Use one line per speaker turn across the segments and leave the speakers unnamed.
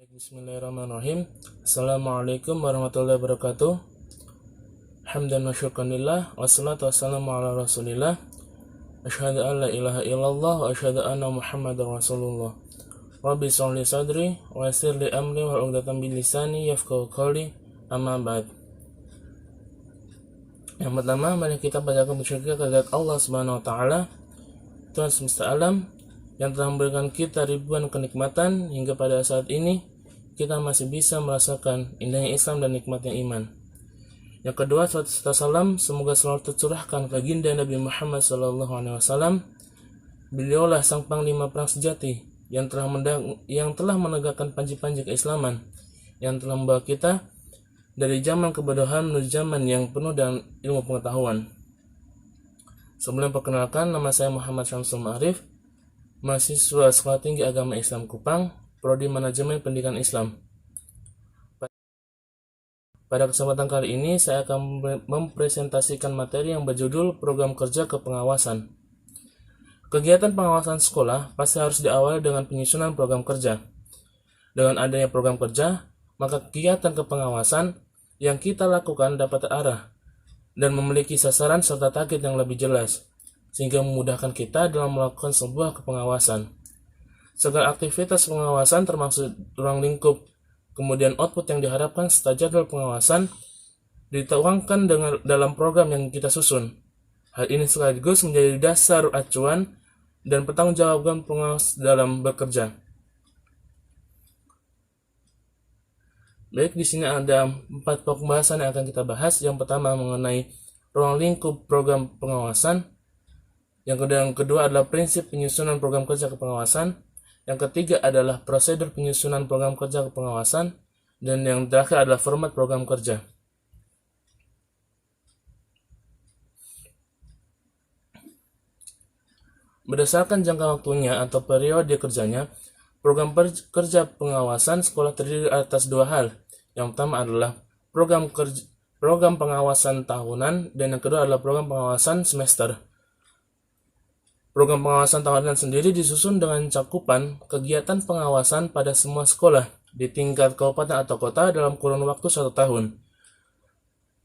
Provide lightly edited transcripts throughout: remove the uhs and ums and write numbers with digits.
Bismillahirrahmanirrahim. Assalamualaikum warahmatullahi wabarakatuh. Hamdan wa syukranillah. Wassalatu wassalamu ala rasulillah. Asyhadu an la ilaha illallah wa asyhadu anna muhammadar rasulullah. Rabbi sholli sadri wa yassir li amri wa uqdatam min lisani yafqahu qawli. Amma ba'd. Yang pertama, mari kita panjatkan bersyukur kepada Allah Subhanahu wa taala, Tuhan semesta alam, yang telah memberikan kita ribuan kenikmatan hingga pada saat ini kita masih bisa merasakan indahnya Islam dan nikmatnya iman. Yang kedua, salawat serta salam semoga selalu tercurahkan ke baginda Nabi Muhammad SAW. Beliaulah sang panglima perang sejati yang telah menegakkan panji-panji keislaman, yang telah membawa kita dari zaman kebodohan menuju zaman yang penuh dengan ilmu pengetahuan. Sebelum perkenalkan, nama saya Muhammad Syamsul Ma'arif, mahasiswa Sekolah Tinggi Agama Islam Kupang, Prodi Manajemen Pendidikan Islam. Pada kesempatan kali ini, saya akan mempresentasikan materi yang berjudul Program Kerja Kepengawasan. Kegiatan pengawasan sekolah pasti harus diawali dengan penyusunan program kerja. Dengan adanya program kerja, maka kegiatan kepengawasan yang kita lakukan dapat terarah dan memiliki sasaran serta target yang lebih jelas, sehingga memudahkan kita dalam melakukan sebuah kepengawasan. Segala aktivitas pengawasan termasuk ruang lingkup, kemudian output yang diharapkan serta jadwal pengawasan dituangkan dalam program yang kita susun. Hal ini sekaligus menjadi dasar acuan dan pertanggungjawaban pengawas dalam bekerja. Baik, di sini ada 4 pokok pembahasan yang akan kita bahas. Yang pertama mengenai ruang lingkup program pengawasan. Yang kedua adalah prinsip penyusunan program kerja kepengawasan. Yang ketiga adalah prosedur penyusunan program kerja kepengawasan. Dan yang terakhir adalah format program kerja. Berdasarkan jangka waktunya atau periode kerjanya, program kerja pengawasan sekolah terdiri atas 2 hal. Yang pertama adalah program pengawasan tahunan, dan yang kedua adalah program pengawasan semester. Program pengawasan tahunan sendiri disusun dengan cakupan kegiatan pengawasan pada semua sekolah di tingkat kabupaten atau kota dalam kurun waktu 1 tahun.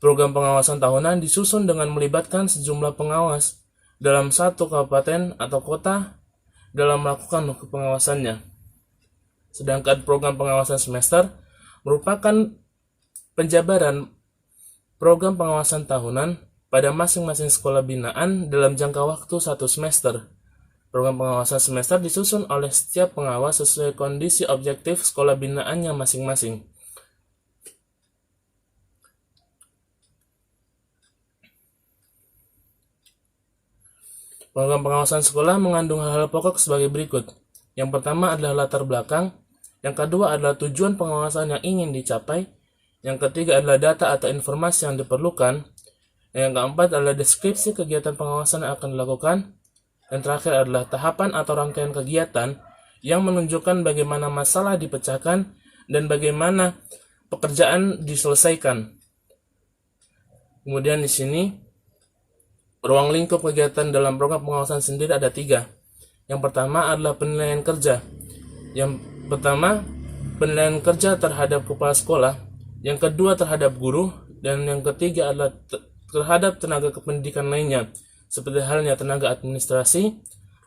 Program pengawasan tahunan disusun dengan melibatkan sejumlah pengawas dalam satu kabupaten atau kota dalam melakukan pengawasannya. Sedangkan program pengawasan semester merupakan penjabaran program pengawasan tahunan pada masing-masing sekolah binaan dalam jangka waktu 1 semester. Program pengawasan semester disusun oleh setiap pengawas sesuai kondisi objektif sekolah binaannya masing-masing. Program pengawasan sekolah mengandung hal-hal pokok sebagai berikut. Yang pertama adalah latar belakang, yang kedua adalah tujuan pengawasan yang ingin dicapai, yang ketiga adalah data atau informasi yang diperlukan, yang keempat adalah deskripsi kegiatan pengawasan yang akan dilakukan, dan terakhir adalah tahapan atau rangkaian kegiatan yang menunjukkan bagaimana masalah dipecahkan dan bagaimana pekerjaan diselesaikan. Kemudian di sini ruang lingkup kegiatan dalam program pengawasan sendiri ada 3. Yang pertama adalah penilaian kerja. Yang pertama, penilaian kerja terhadap kepala sekolah. Yang kedua terhadap guru. Dan yang ketiga adalah terhadap tenaga kependidikan lainnya, seperti halnya tenaga administrasi,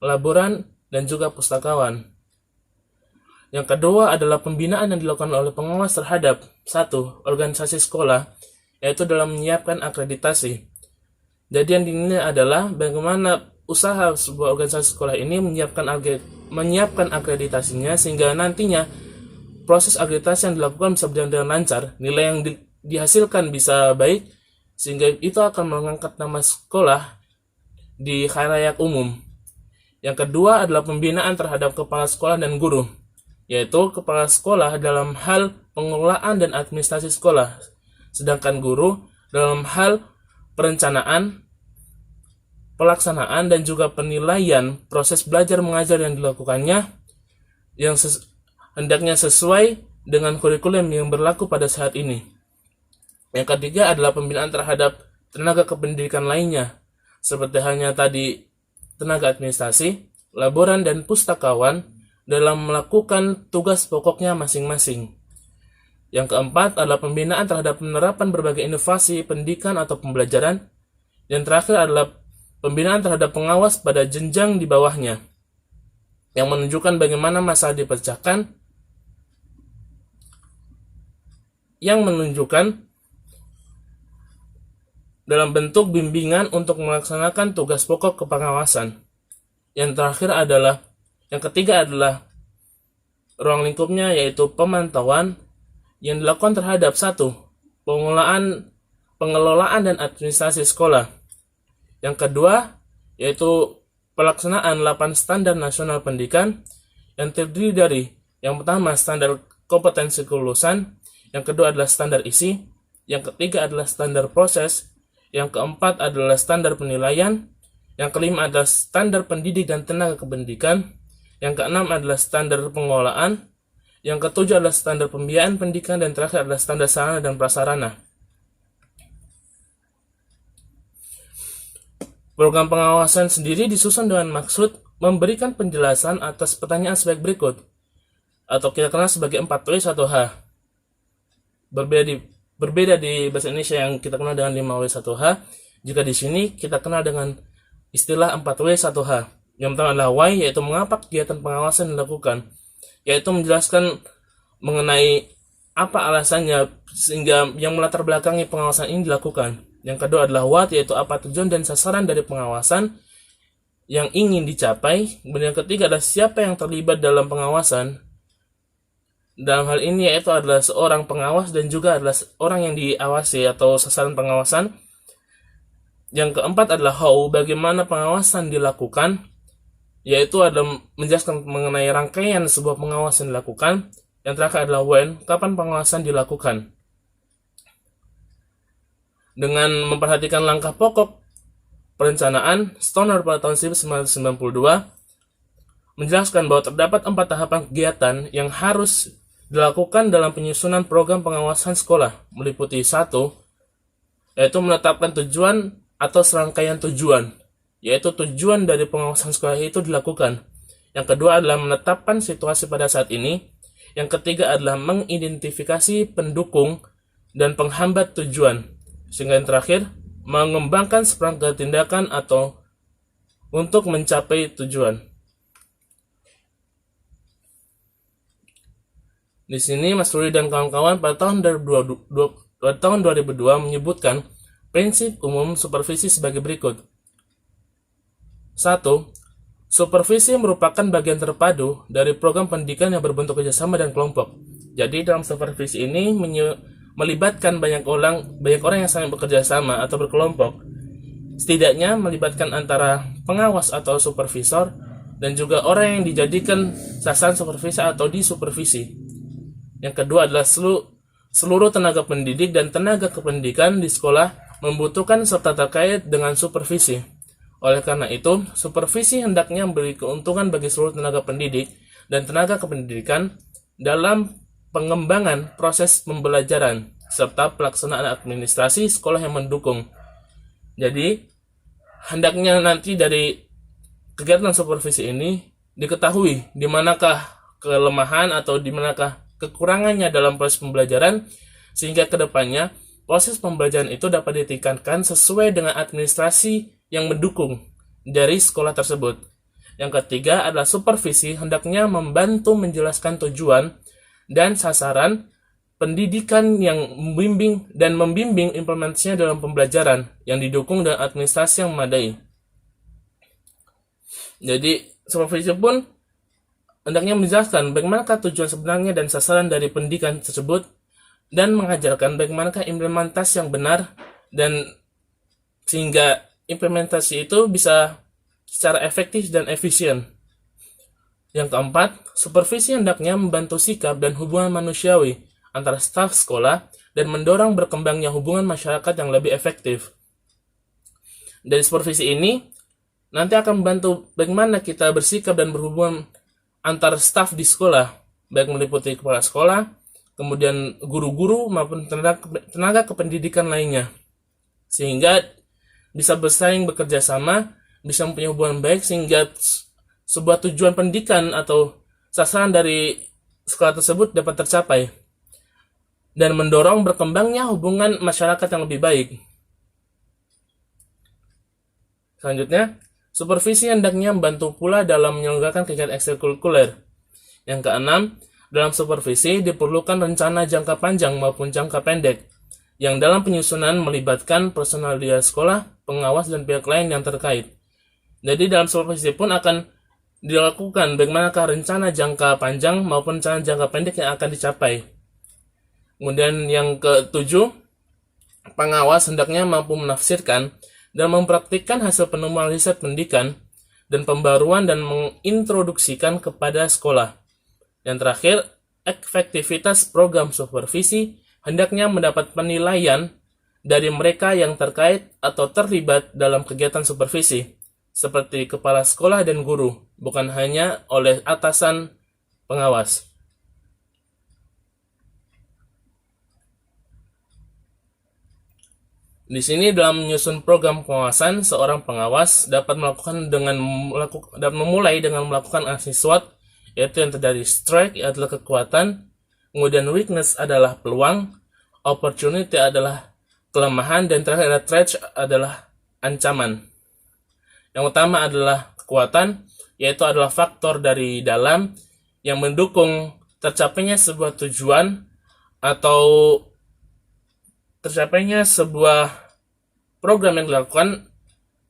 laboran, dan juga pustakawan. Yang kedua adalah pembinaan yang dilakukan oleh pengawas terhadap 1. Organisasi sekolah, yaitu dalam menyiapkan akreditasi. Jadi yang dinilai adalah bagaimana usaha sebuah organisasi sekolah ini menyiapkan akreditasinya, sehingga nantinya proses akreditasi yang dilakukan bisa berjalan dengan lancar, nilai yang dihasilkan bisa baik, sehingga itu akan mengangkat nama sekolah di khalayak umum. Yang kedua adalah pembinaan terhadap kepala sekolah dan guru, yaitu kepala sekolah dalam hal pengelolaan dan administrasi sekolah, sedangkan guru dalam hal perencanaan, pelaksanaan, dan juga penilaian proses belajar mengajar yang dilakukannya yang hendaknya sesuai dengan kurikulum yang berlaku pada saat ini. Yang ketiga adalah pembinaan terhadap tenaga kependidikan lainnya, seperti halnya tadi tenaga administrasi, laboran, dan pustakawan, dalam melakukan tugas pokoknya masing-masing. Yang keempat adalah pembinaan terhadap penerapan berbagai inovasi pendidikan atau pembelajaran. Yang terakhir adalah pembinaan terhadap pengawas pada jenjang di bawahnya, yang menunjukkan bagaimana masalah dipecahkan, yang menunjukkan dalam bentuk bimbingan untuk melaksanakan tugas pokok kepengawasan. Yang ketiga adalah ruang lingkupnya, yaitu pemantauan yang dilakukan terhadap satu, pengelolaan dan administrasi sekolah. Yang kedua, yaitu pelaksanaan 8 standar nasional pendidikan yang terdiri dari yang pertama standar kompetensi kelulusan, yang kedua adalah standar isi, yang ketiga adalah standar proses, yang keempat adalah standar penilaian, yang kelima adalah standar pendidik dan tenaga kependidikan, yang keenam adalah standar pengelolaan, yang ketujuh adalah standar pembiayaan pendidikan, dan terakhir adalah standar sarana dan prasarana. Program pengawasan sendiri disusun dengan maksud memberikan penjelasan atas pertanyaan sebagai berikut, atau kita kenal sebagai 4W 1H. Berbeda di bahasa Indonesia yang kita kenal dengan 5W 1H, jika di sini kita kenal dengan istilah 4W 1H. Yang pertama adalah why, yaitu mengapa kegiatan pengawasan dilakukan, yaitu menjelaskan mengenai apa alasannya sehingga yang melatar belakangi pengawasan ini dilakukan. Yang kedua adalah what, yaitu apa tujuan dan sasaran dari pengawasan yang ingin dicapai. Kemudian yang ketiga adalah siapa yang terlibat dalam pengawasan. Dalam hal ini yaitu adalah seorang pengawas dan juga adalah orang yang diawasi atau sasaran pengawasan. Yang keempat adalah how, bagaimana pengawasan dilakukan, yaitu adalah menjelaskan mengenai rangkaian sebuah pengawasan dilakukan. Yang terakhir adalah when, kapan pengawasan dilakukan. Dengan memperhatikan langkah pokok perencanaan, Stoner pada tahun 1992 menjelaskan bahwa terdapat 4 tahapan kegiatan yang harus dilakukan dalam penyusunan program pengawasan sekolah, meliputi 1, yaitu menetapkan tujuan atau serangkaian tujuan, yaitu tujuan dari pengawasan sekolah itu dilakukan. Yang kedua adalah menetapkan situasi pada saat ini. Yang ketiga adalah mengidentifikasi pendukung dan penghambat tujuan. Sehingga yang terakhir, mengembangkan seperangkat tindakan atau untuk mencapai tujuan. Di sini Mas Rudi dan kawan-kawan pada tahun 2002 menyebutkan prinsip umum supervisi sebagai berikut. 1. Supervisi merupakan bagian terpadu dari program pendidikan yang berbentuk kerjasama dan kelompok. Jadi dalam supervisi ini melibatkan banyak orang yang saling bekerja sama atau berkelompok. Setidaknya melibatkan antara pengawas atau supervisor dan juga orang yang dijadikan sasaran supervisi atau disupervisi. Yang kedua adalah seluruh tenaga pendidik dan tenaga kependidikan di sekolah membutuhkan serta terkait dengan supervisi. Oleh karena itu, supervisi hendaknya memberi keuntungan bagi seluruh tenaga pendidik dan tenaga kependidikan dalam pengembangan proses pembelajaran serta pelaksanaan administrasi sekolah yang mendukung. Jadi, hendaknya nanti dari kegiatan supervisi ini diketahui di manakah kelemahan atau di manakah kekurangannya dalam proses pembelajaran, sehingga kedepannya proses pembelajaran itu dapat ditingkatkan sesuai dengan administrasi yang mendukung dari sekolah tersebut. Yang ketiga adalah supervisi hendaknya membantu menjelaskan tujuan dan sasaran pendidikan yang membimbing implementasinya dalam pembelajaran yang didukung dengan administrasi yang memadai. Jadi, supervisi pun hendaknya menjelaskan bagaimanakah tujuan sebenarnya dan sasaran dari pendidikan tersebut dan mengajarkan bagaimanakah implementasi yang benar dan sehingga implementasi itu bisa secara efektif dan efisien. Yang keempat, supervisi hendaknya membantu sikap dan hubungan manusiawi antara staf sekolah dan mendorong berkembangnya hubungan masyarakat yang lebih efektif. Dari supervisi ini, nanti akan membantu bagaimana kita bersikap dan berhubungan antar staf di sekolah, baik meliputi kepala sekolah, kemudian guru-guru maupun tenaga kependidikan lainnya. Sehingga bisa bersaing bekerja sama, bisa mempunyai hubungan baik sehingga sebuah tujuan pendidikan atau sasaran dari sekolah tersebut dapat tercapai dan mendorong berkembangnya hubungan masyarakat yang lebih baik. Selanjutnya, supervisi hendaknya membantu pula dalam menyelenggarakan kegiatan ekstrakurikuler. Yang keenam, dalam supervisi diperlukan rencana jangka panjang maupun jangka pendek, yang dalam penyusunan melibatkan personal di sekolah, pengawas, dan pihak lain yang terkait. Jadi dalam supervisi pun akan dilakukan bagaimanakah rencana jangka panjang maupun rencana jangka pendek yang akan dicapai. Kemudian yang ketujuh, pengawas hendaknya mampu menafsirkan dan mempraktikkan hasil penemuan riset pendidikan dan pembaruan dan mengintroduksikan kepada sekolah. Yang terakhir, efektivitas program supervisi hendaknya mendapat penilaian dari mereka yang terkait atau terlibat dalam kegiatan supervisi, seperti kepala sekolah dan guru, bukan hanya oleh atasan pengawas. Di sini dalam menyusun program pengawasan, seorang pengawas dapat memulai dengan melakukan aksi SWOT, yaitu yang terdiri strength adalah kekuatan, kemudian weakness adalah peluang, opportunity adalah kelemahan, dan terakhir ada threat adalah ancaman. Yang utama adalah kekuatan, yaitu adalah faktor dari dalam yang mendukung tercapainya sebuah tujuan atau tercapainya sebuah program yang dilakukan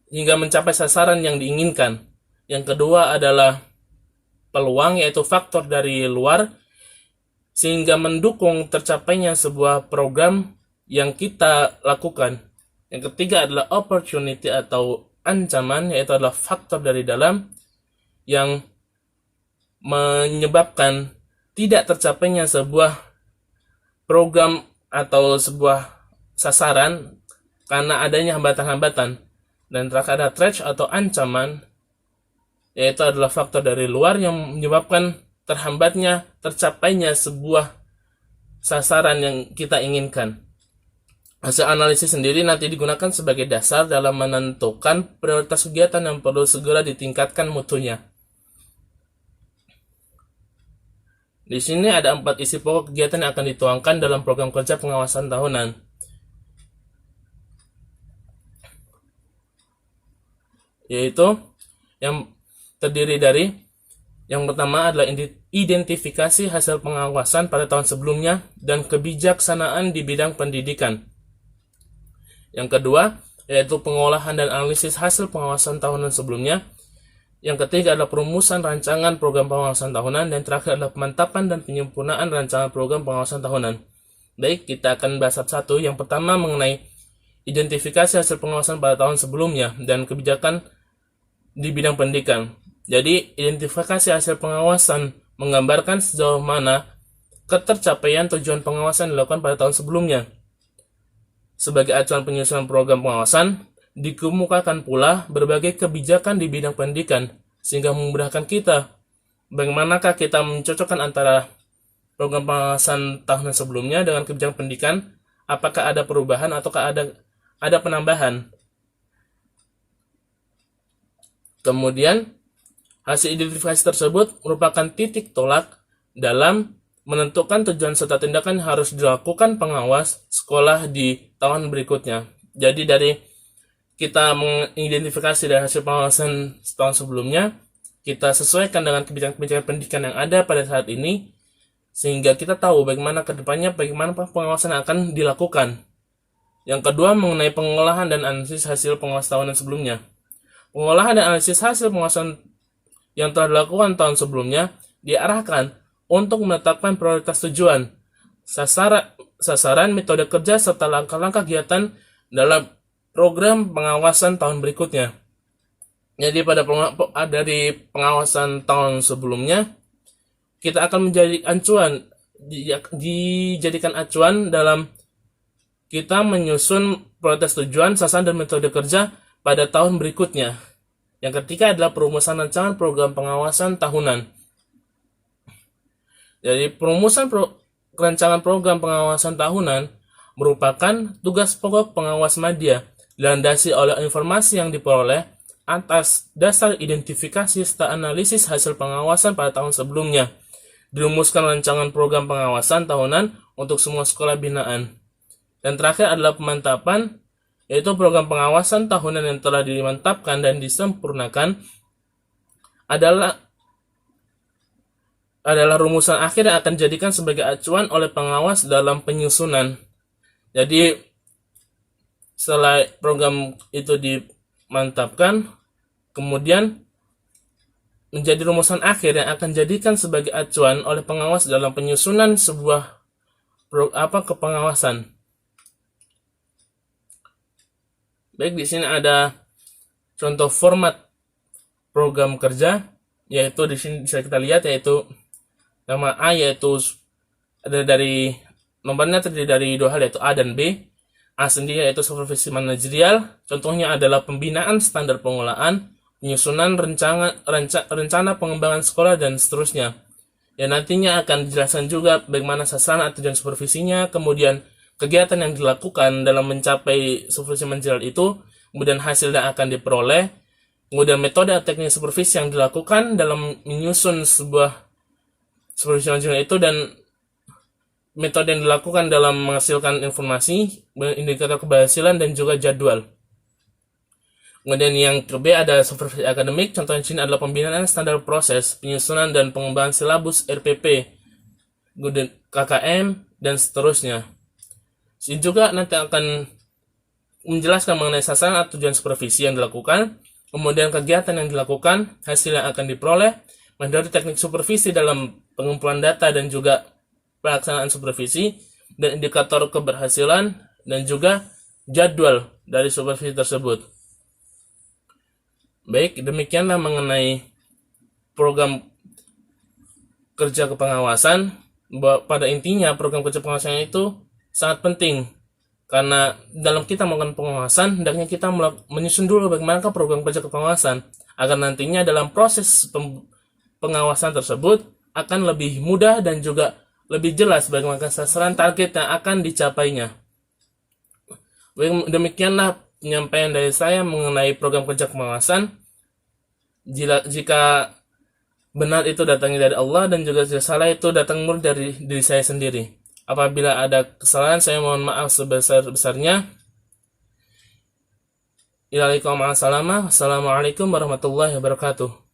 hingga mencapai sasaran yang diinginkan. Yang kedua adalah peluang, yaitu faktor dari luar sehingga mendukung tercapainya sebuah program yang kita lakukan. Yang ketiga adalah opportunity atau ancaman, yaitu adalah faktor dari dalam yang menyebabkan tidak tercapainya sebuah program atau sebuah sasaran karena adanya hambatan-hambatan. Dan terakhir ada threat atau ancaman, yaitu adalah faktor dari luar yang menyebabkan terhambatnya tercapainya sebuah sasaran yang kita inginkan. Hasil analisis sendiri nanti digunakan sebagai dasar dalam menentukan prioritas kegiatan yang perlu segera ditingkatkan mutunya. Di sini ada 4 isi pokok kegiatan yang akan dituangkan dalam program kerja pengawasan tahunan. Yaitu yang terdiri dari yang pertama adalah identifikasi hasil pengawasan pada tahun sebelumnya dan kebijaksanaan di bidang pendidikan. Yang kedua, yaitu pengolahan dan analisis hasil pengawasan tahunan sebelumnya. Yang ketiga adalah perumusan rancangan program pengawasan tahunan. Dan terakhir adalah pemantapan dan penyempurnaan rancangan program pengawasan tahunan. Baik, kita akan bahas satu-satu. Yang pertama mengenai identifikasi hasil pengawasan pada tahun sebelumnya dan kebijakan di bidang pendidikan. Jadi, identifikasi hasil pengawasan menggambarkan sejauh mana ketercapaian tujuan pengawasan dilakukan pada tahun sebelumnya. Sebagai acuan penyusunan program pengawasan, dikemukakan pula berbagai kebijakan di bidang pendidikan, sehingga memudahkan kita bagaimanakah kita mencocokkan antara program pengawasan tahunan sebelumnya dengan kebijakan pendidikan, apakah ada perubahan ataukah ada penambahan. Kemudian, hasil identifikasi tersebut merupakan titik tolak dalam menentukan tujuan serta tindakan yang harus dilakukan pengawas sekolah di tahun berikutnya. Jadi dari kita mengidentifikasi dari hasil pengawasan tahun sebelumnya, kita sesuaikan dengan kebijakan-kebijakan pendidikan yang ada pada saat ini, sehingga kita tahu bagaimana ke depannya, bagaimana pengawasan yang akan dilakukan. Yang kedua mengenai pengolahan dan analisis hasil pengawasan tahunan sebelumnya. Pengolahan dan analisis hasil pengawasan yang telah dilakukan tahun sebelumnya diarahkan untuk menetapkan prioritas tujuan, sasaran, metode kerja, serta langkah-langkah kegiatan dalam program pengawasan tahun berikutnya. Jadi dari pengawasan tahun sebelumnya, kita akan dijadikan acuan dalam kita menyusun prioritas tujuan, sasaran, dan metode kerja pada tahun berikutnya. Yang ketiga adalah perumusan rancangan program pengawasan tahunan. Jadi perumusan rancangan program pengawasan tahunan merupakan tugas pokok pengawas madya, dilandasi oleh informasi yang diperoleh atas dasar identifikasi serta analisis hasil pengawasan pada tahun sebelumnya. Dirumuskan rancangan program pengawasan tahunan untuk semua sekolah binaan. Dan terakhir adalah pemantapan, yaitu program pengawasan tahunan yang telah dimantapkan dan disempurnakan adalah rumusan akhir yang akan dijadikan sebagai acuan oleh pengawas dalam penyusunan. Jadi setelah program itu dimantapkan, kemudian menjadi rumusan akhir yang akan dijadikan sebagai acuan oleh pengawas dalam penyusunan sebuah kepengawasan. Baik, di sini ada contoh format program kerja, yaitu di sini bisa kita lihat, yaitu nama A, yaitu ada dari nomornya terdiri dari dua hal, yaitu A dan B. A sendiri yaitu supervisi manajerial, contohnya adalah pembinaan standar pengolahan, penyusunan rencana pengembangan sekolah, dan seterusnya. Ya, nantinya akan dijelaskan juga bagaimana sasaran atau tujuan supervisinya, kemudian kegiatan yang dilakukan dalam mencapai supervisi manajerial itu, kemudian hasil yang akan diperoleh, kemudian metode atau teknik supervisi yang dilakukan dalam menyusun sebuah supervisi manajerial itu, dan metode yang dilakukan dalam menghasilkan informasi, indikator keberhasilan, dan juga jadwal. Kemudian yang ke B ada supervisi akademik, contohnya di sini adalah pembinaan standar proses, penyusunan dan pengembangan silabus RPP, kemudian KKM, dan seterusnya. Ini juga nanti akan menjelaskan mengenai sasaran atau tujuan supervisi yang dilakukan, kemudian kegiatan yang dilakukan, hasil yang akan diperoleh, metode teknik supervisi dalam pengumpulan data dan juga pelaksanaan supervisi, dan indikator keberhasilan, dan juga jadwal dari supervisi tersebut. Baik, demikianlah mengenai program kerja kepengawasan. Pada intinya program kerja pengawasan itu sangat penting, karena dalam kita melakukan pengawasan, hendaknya kita menyusun dulu bagaimana program kerja kepengawasan, agar nantinya dalam proses pengawasan tersebut akan lebih mudah dan juga lebih jelas bagaimana sasaran target yang akan dicapainya. Demikianlah penyampaian dari saya mengenai program kerja pengawasan. Jika benar itu datangnya dari Allah, dan juga jika salah itu datang dari diri saya sendiri. Apabila ada kesalahan, saya mohon maaf sebesar-besarnya. Assalamualaikum warahmatullahi wabarakatuh.